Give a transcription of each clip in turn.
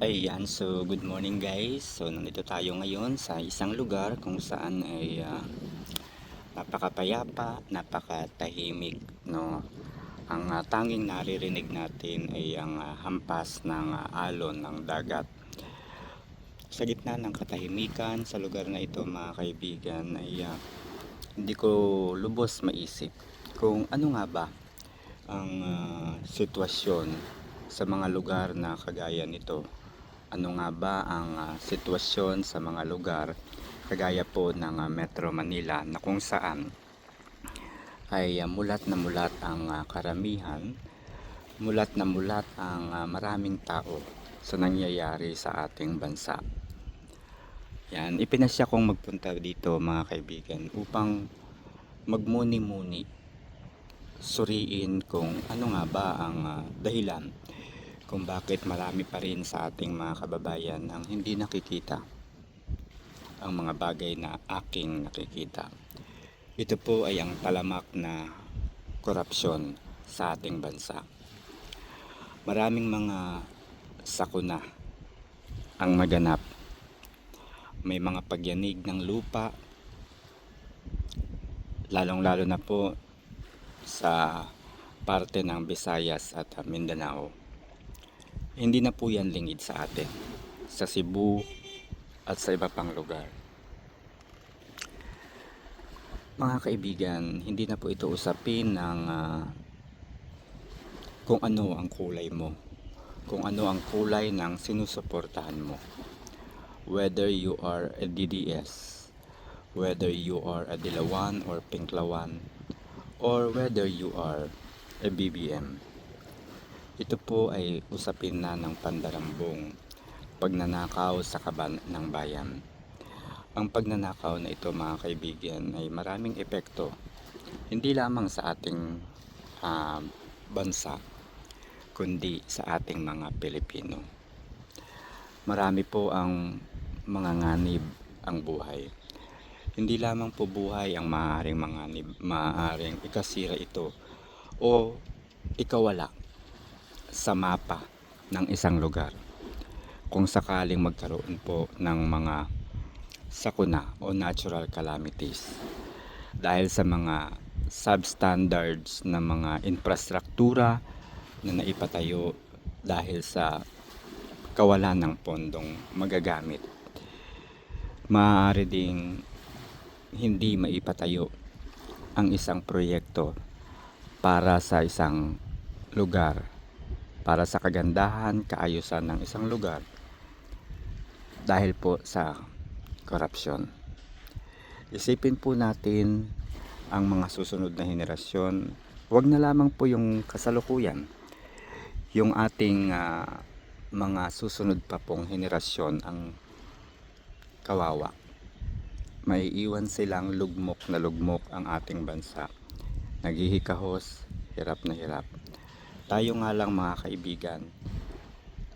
Ayan, so good morning guys. So nandito tayo ngayon sa isang lugar kung saan ay napakapayapa, napakatahimik, no. Ang tanging naririnig natin ay ang hampas ng alon ng dagat. Sa gitna ng katahimikan sa lugar na ito mga kaibigan ay hindi ko lubos maisip kung ano nga ba ang sitwasyon sa mga lugar na kagaya nito. Ano nga ba ang sitwasyon sa mga lugar kagaya po ng Metro Manila na kung saan ay mulat na mulat ang karamihan, mulat na mulat ang maraming tao sa nangyayari sa ating bansa. Yan, ipinasya kong magpunta dito mga kaibigan upang magmuni-muni, suriin kung ano nga ba ang dahilan kung bakit marami pa rin sa ating mga kababayan ang hindi nakikita ang mga bagay na aking nakikita. Ito po ay ang talamak na korupsyon sa ating bansa. Maraming mga sakuna ang naganap. May mga pagyanig ng lupa, lalong-lalo na po sa parte ng Visayas at Mindanao. Hindi na po yan lingid sa atin, sa Cebu at sa iba pang lugar. Mga kaibigan, hindi na po ito usapin ng kung ano ang kulay mo, kung ano ang kulay ng sinusuportahan mo. Whether you are a DDS, whether you are a Dilawan or Pinklawan, or whether you are a BBM. Ito po ay usapin na ng pandarambong pagnanakaw sa kaban ng bayan. Ang pagnanakaw na ito mga kaibigan ay maraming epekto, hindi lamang sa ating bansa, kundi sa ating mga Pilipino. Marami po ang mga nganib ang buhay. Hindi lamang po buhay ang maaaring manganib, maaaring ikasira ito o ikawala sa mapa ng isang lugar kung sakaling magkaroon po ng mga sakuna o natural calamities dahil sa mga substandards na mga infrastruktura na naipatayo dahil sa kawalan ng pondong magagamit. Maaari ding hindi maipatayo ang isang proyekto para sa isang lugar, para sa kagandahan, kaayusan ng isang lugar dahil po sa korupsyon. Isipin po natin ang mga susunod na henerasyon. Huwag na lamang po yung kasalukuyan, yung ating mga susunod pa pong henerasyon ang kawawa. Maiiwan silang lugmok na lugmok ang ating bansa. Naghihikahos, hirap na hirap. Tayo nga lang mga kaibigan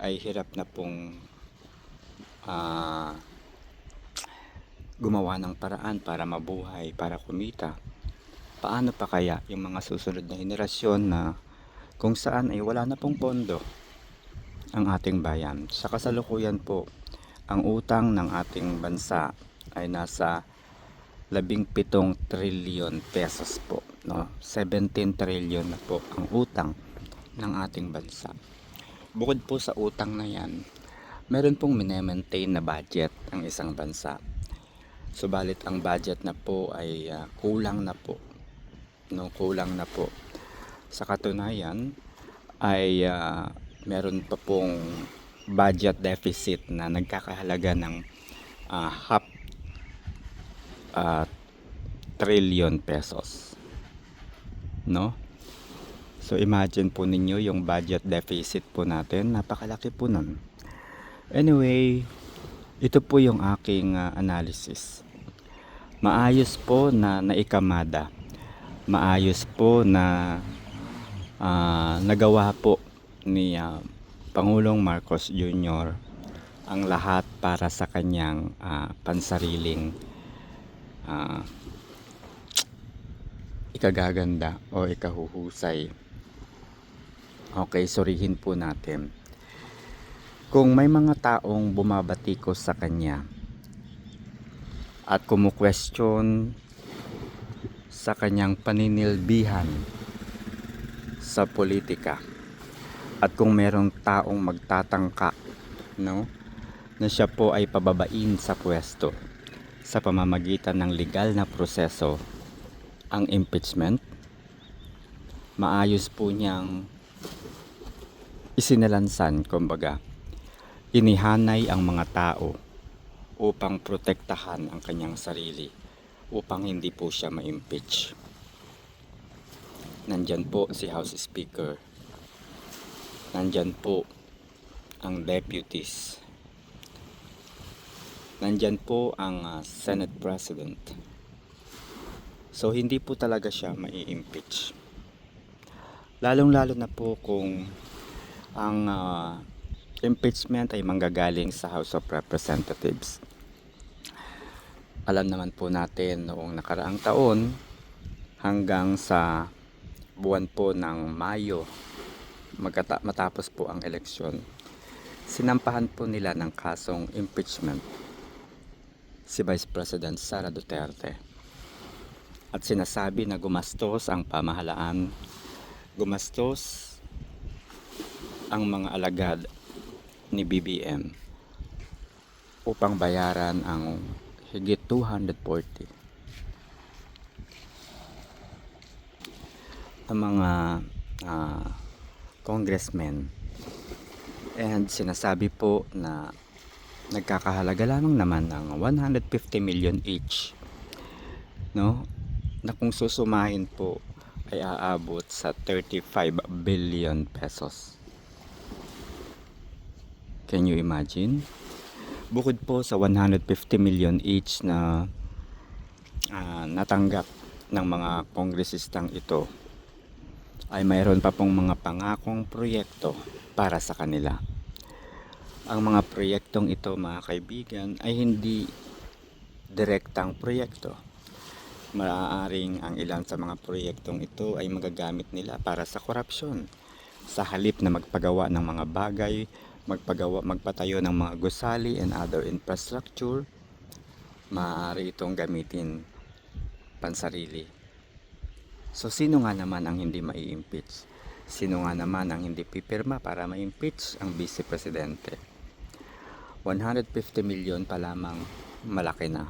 ay hirap na pong gumawa ng paraan para mabuhay, para kumita. Paano pa kaya yung mga susunod na henerasyon na kung saan ay wala na pong pondo ang ating bayan. Sa kasalukuyan po, ang utang ng ating bansa ay nasa 17 trillion pesos po, no? 17 trillion na po ang utang ng ating bansa. Bukod po sa utang na yan, meron pong minemaintain na budget ang isang bansa. Subalit ang budget na po ay kulang na po, no? Kulang na po. Sa katunayan ay meron pa pong budget deficit na nagkakahalaga ng half trillion pesos, no? So imagine po ninyo yung budget deficit po natin, napakalaki po nun. Anyway, ito po yung aking analysis. Maayos po na naikamada, maayos po na nagawa po ni Pangulong Marcos Jr. ang lahat para sa kanyang pansariling ikagaganda o ikahuhusay. Okay, surihin po natin. Kung may mga taong bumabatikos sa kanya at kumu-question sa kanyang paninilbihan sa politika, at kung merong taong magtatangka, no, na siya po ay pababain sa pwesto sa pamamagitan ng legal na proseso, ang impeachment, maayos po niyang isinalansan, kumbaga inihanay ang mga tao upang protektahan ang kanyang sarili upang hindi po siya ma-impeach. Nandyan po si House Speaker, nandyan po ang deputies, nandyan po ang Senate President. So hindi po talaga siya mai-impeach, lalong lalo na po kung ang impeachment ay manggagaling sa House of Representatives. Alam naman po natin noong nakaraang taon hanggang sa buwan po ng Mayo, matapos po ang eleksyon, sinampahan po nila ng kasong impeachment si Vice President Sara Duterte. At sinasabi na gumastos ang pamahalaan, gumastos ang mga alagad ni BBM upang bayaran ang higit 240 ang mga congressmen, and sinasabi po na nagkakahalaga lamang naman ng 150 million each, no, na kung susumahin po ay aabot sa 35 billion pesos. Can you imagine? Bukod po sa 150 million each na natanggap ng mga kongresistang ito, ay mayroon pa pong mga pangakong proyekto para sa kanila. Ang mga proyektong ito, mga kaibigan, ay hindi direktang proyekto. Maaaring ang ilan sa mga proyektong ito ay magagamit nila para sa korupsyon. Sa halip na magpagawa ng mga bagay, magpatayo ng mga gusali and other infrastructure, maaari itong gamitin pansarili. So sino nga naman ang hindi mai-impeach? Sino nga naman ang hindi pipirma para ma-impeach ang Vice Presidente? 150 million pa lamang, malaki na.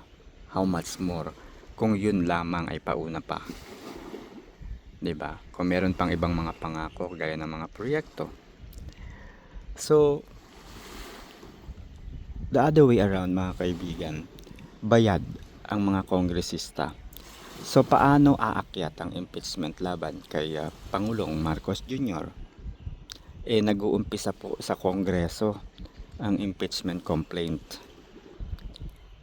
How much more kung yun lamang ay pauna pa? 'Di ba? Kung meron pang ibang mga pangako gaya ng mga proyekto. So, the other way around, mga kaibigan, bayad ang mga kongresista. So, paano aakyat ang impeachment laban kay Pangulong Marcos Jr.? Nag-uumpisa po sa Kongreso ang impeachment complaint.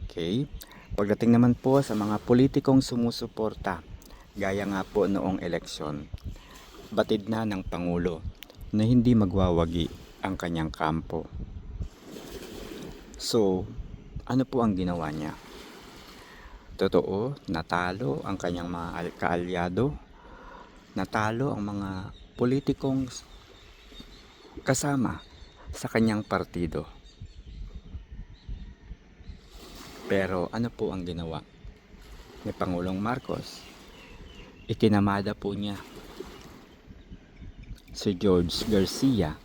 Okay? Pagdating naman po sa mga politikong sumusuporta, gaya nga po noong eleksyon, batid na ng Pangulo na hindi magwawagi ang kanyang kampo. So, ano po ang ginawa niya? Totoo, natalo ang kanyang mga kaalyado, natalo ang mga politikong kasama sa kanyang partido. Pero ano po ang ginawa ni Pangulong Marcos? Ikinamada po niya si George Garcia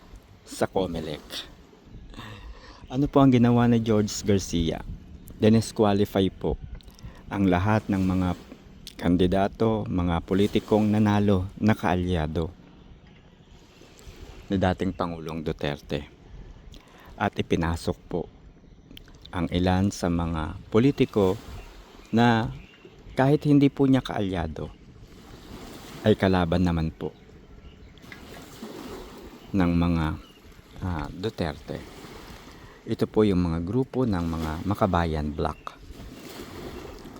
sa COMELEC. Ano po ang ginawa ni George Garcia? Dinisqualify po ang lahat ng mga kandidato, mga politikong nanalo na kaalyado ni dating Pangulong Duterte. At ipinasok po ang ilan sa mga politiko na kahit hindi po niya kaalyado, ay kalaban naman po ng mga Duterte. Ito po yung mga grupo ng mga Makabayan Bloc.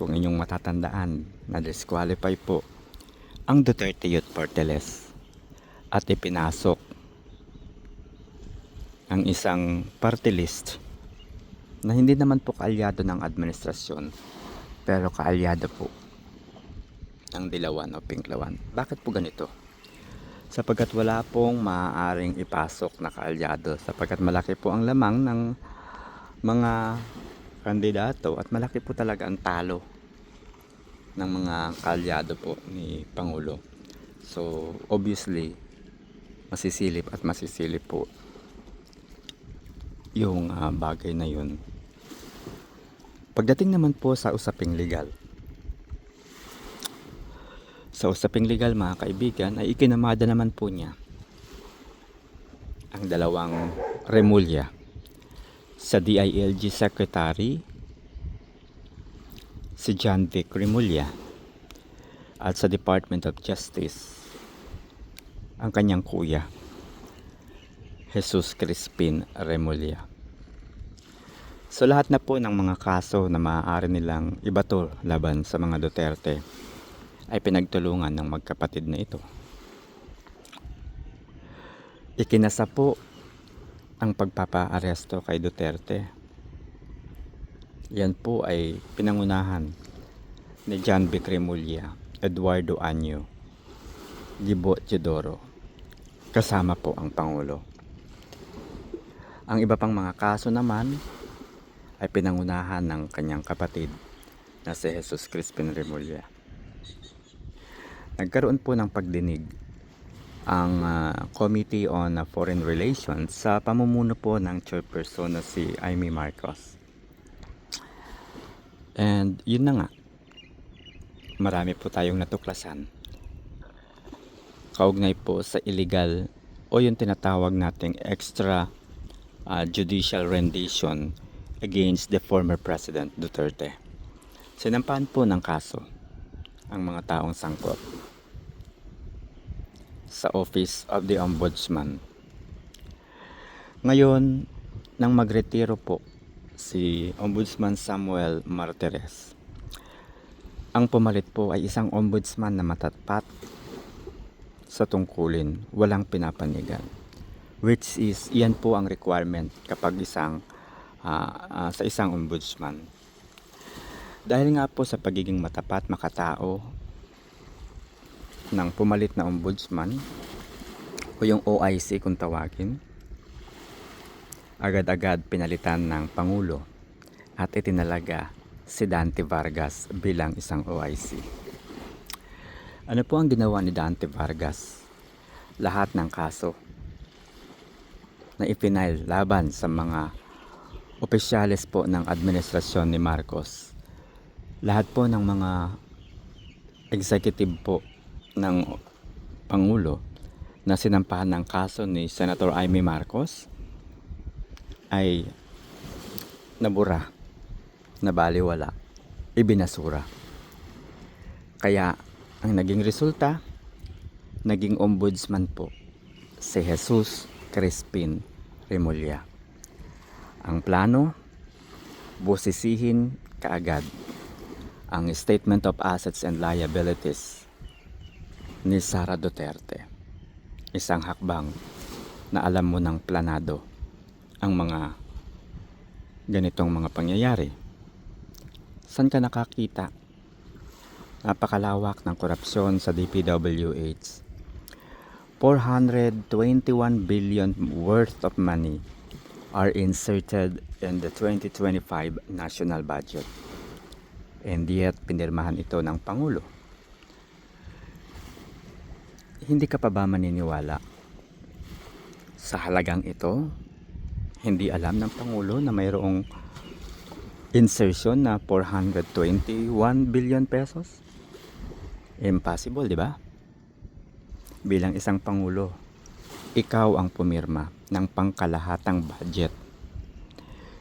Kung inyong matatandaan, na-disqualify po ang Duterte Youth Party List at ipinasok ang isang party list na hindi naman po kaalyado ng administrasyon, pero kaalyado po ng Dilawan o Pinklawan. Bakit po ganito? sapagkat wala pong maaaring ipasok na kaalyado sapagkat malaki po ang lamang ng mga kandidato at malaki po talaga ang talo ng mga kaalyado po ni Pangulo. So obviously masisilip at masisilip po yung bagay na yun. Pagdating naman po sa usaping legal, mga kaibigan, ay ikinamada naman po niya ang dalawang remulya sa DILG Secretary, si John Vic Remulla, at sa Department of Justice, ang kanyang kuya, Jesus Crispin Remulla. So lahat na po ng mga kaso na maaari nilang ibato laban sa mga Duterte ay pinagtulungan ng magkapatid na ito. Ikinasa po ang pagpapaaresto kay Duterte. Yan po ay pinangunahan ni John Vic Remulla, Eduardo Año, Gibo Teodoro, kasama po ang Pangulo. Ang iba pang mga kaso naman ay pinangunahan ng kanyang kapatid na si Jesus Crispin Remulla. Nagkaroon po ng pagdinig ang Committee on Foreign Relations sa pamumuno po ng chairperson na si Amy Marcos. And yun na nga, marami po tayong natuklasan kaugnay po sa illegal o yung tinatawag nating extra judicial rendition against the former President Duterte. Sinampahan po ng kaso ang mga taong sangkot sa Office of the Ombudsman. Ngayon, nang magretiro po si Ombudsman Samuel Martires, ang pumalit po ay isang ombudsman na matapat sa tungkulin, walang pinapanigan, which is yan po ang requirement kapag sa isang ombudsman. Dahil nga po sa pagiging matapat, makatao ng pumalit na ombudsman o yung OIC kung tawagin, agad-agad pinalitan ng Pangulo at itinalaga si Dante Vargas bilang isang OIC. Ano po ang ginawa ni Dante Vargas? Lahat ng kaso na ipinail laban sa mga opisyales po ng administrasyon ni Marcos, lahat po ng mga executive po ng Pangulo na sinampahan ng kaso ni Senator Amy Marcos ay nabura, nabaliwala, ibinasura. Kaya ang naging resulta, naging ombudsman po si Jesus Crispin Remulla. Ang plano, busisihin kaagad ang Statement of Assets and Liabilities ni Sara Duterte. Isang hakbang na alam mo ng planado ang mga ganitong mga pangyayari. Saan ka nakakita? Napakalawak ng korupsyon sa DPWH. 421 billion worth of money are inserted in the 2025 national budget. And yet, pinirmahan ito ng Pangulo. Hindi ka pa ba maniniwala sa halagang ito? Hindi alam ng Pangulo na mayroong insertion na 421 billion pesos? Impossible, di ba? Bilang isang Pangulo, ikaw ang pumirma ng pangkalahatang budget.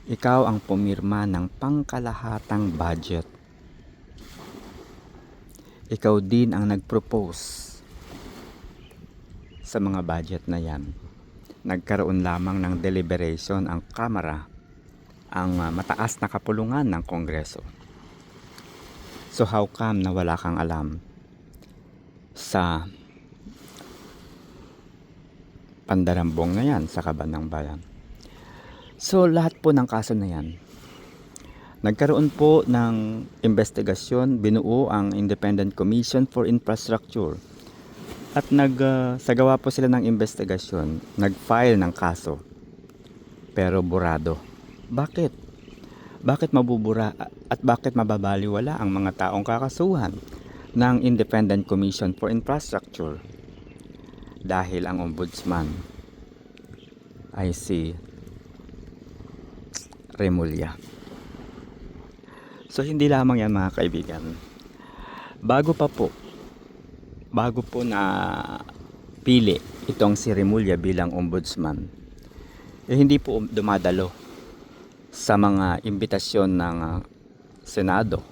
Ikaw ang pumirma ng pangkalahatang budget. Ikaw din ang nag-propose sa mga budget na yan. Nagkaroon lamang ng deliberation ang Kamara, ang mataas na kapulungan ng Kongreso. So how come na wala kang alam sa pandarambong na yan sa Kaban ng Bayan? So lahat po ng kaso na yan, nagkaroon po ng investigasyon, binuo ang Independent Commission for Infrastructure At sagawa po sila ng investigasyon, nag-file ng kaso, pero burado. Bakit? Bakit mabubura at bakit mababaliwala ang mga taong kakasuhan ng Independent Commission for Infrastructure? Dahil ang ombudsman ay si Remulla. So hindi lamang yan mga kaibigan. Bago po na pili itong si Remulla bilang ombudsman, hindi po dumadalo sa mga imbitasyon ng Senado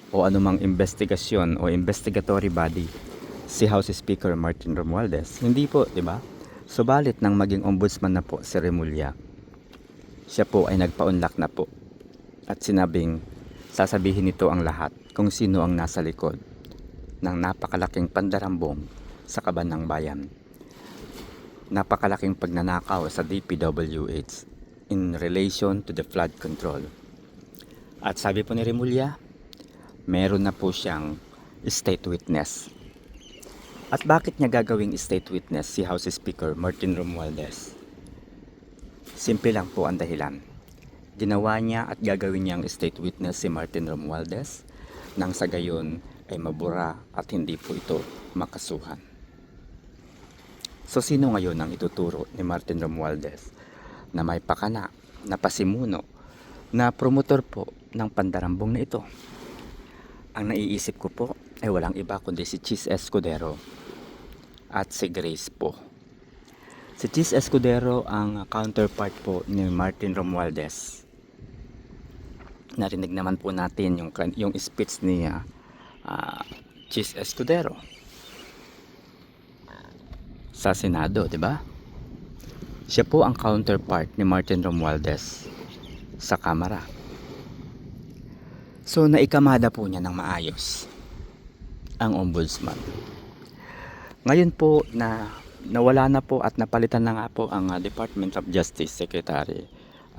o anumang investigasyon o investigatory body si House Speaker Martin Romualdez. Hindi po, di ba? Subalit nang maging ombudsman na po si Remulla, siya po ay nagpaunlak na po at sinabing sasabihin nito ang lahat kung sino ang nasa likod ng napakalaking pandarambong sa kaban ng bayan. Napakalaking pagnanakaw sa DPWH in relation to the flood control. At sabi po ni Remulla, meron na po siyang state witness. At bakit niya gagawing state witness si House Speaker Martin Romualdez? Simple lang po ang dahilan. Ginawa niya at gagawin niyang state witness si Martin Romualdez nang sa gayon ay mabura at hindi po ito makasuhan. So sino ngayon ang ituturo ni Martin Romualdez na may pakana, na pasimuno, na promotor po ng pandarambong na ito? Ang naiisip ko po ay walang iba kundi si Chis Escudero at si Grace po. Si Chis Escudero ang counterpart po ni Martin Romualdez. Narinig naman po natin yung speech ni Chis Escudero sa Senado, di ba? Siya po ang counterpart ni Martin Romualdez sa Kamara. So naikamada po niya ng maayos ang ombudsman. Ngayon po na nawala na po at napalitan na nga po ang Department of Justice Secretary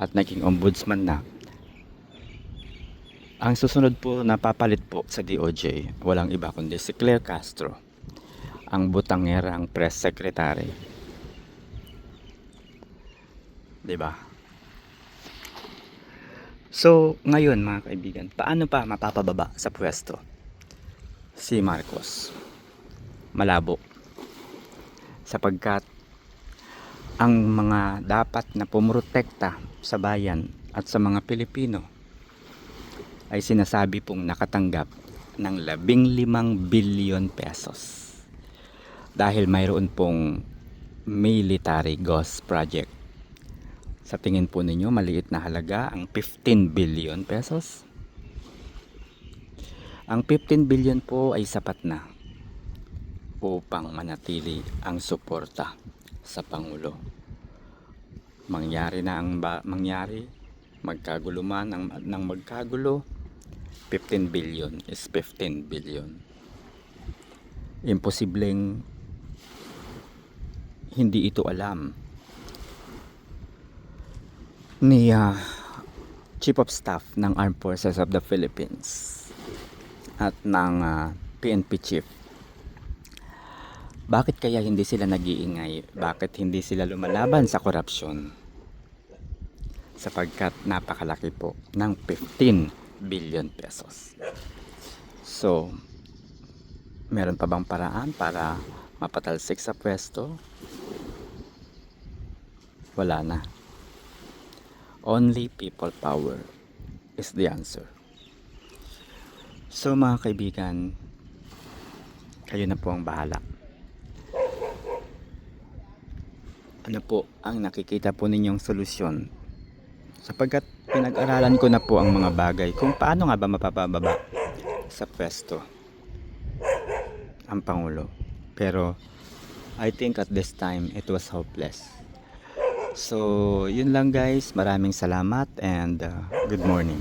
at naging ombudsman na. Ang susunod po na papalit po sa DOJ, walang iba kundi si Claire Castro, ang butangerang press secretary. Diba? So, ngayon mga kaibigan, paano pa mapapababa sa pwesto si Marcos? Malabo. Sapagkat ang mga dapat na pumrotekta sa bayan at sa mga Pilipino ay sinasabi pong nakatanggap ng 15 billion pesos. Dahil mayroon pong military ghost project. Sa tingin po ninyo, maliit na halaga ang 15 billion pesos? Ang 15 billion po ay sapat na upang manatili ang suporta sa Pangulo. Mangyari na ang mangyari, magkagulo man ng magkagulo, 15 billion is 15 billion. Imposibleng hindi ito alam ni Chief of Staff ng Armed Forces of the Philippines at ng PNP Chief. Bakit kaya hindi sila nag-iingay? Bakit hindi sila lumalaban sa korupsyon? Sapagkat napakalaki po ng 15 billion pesos. So, meron pa bang paraan para mapatalsik sa pwesto? Wala na. Only people power is the answer. So mga kaibigan, kayo na po ang bahala. Ano po ang nakikita po ninyong solusyon? Sapagkat pinag-aralan ko na po ang mga bagay kung paano nga ba mapapababa sa pwesto ang Pangulo. Pero I think at this time it was hopeless. So yun lang guys, maraming salamat and good morning.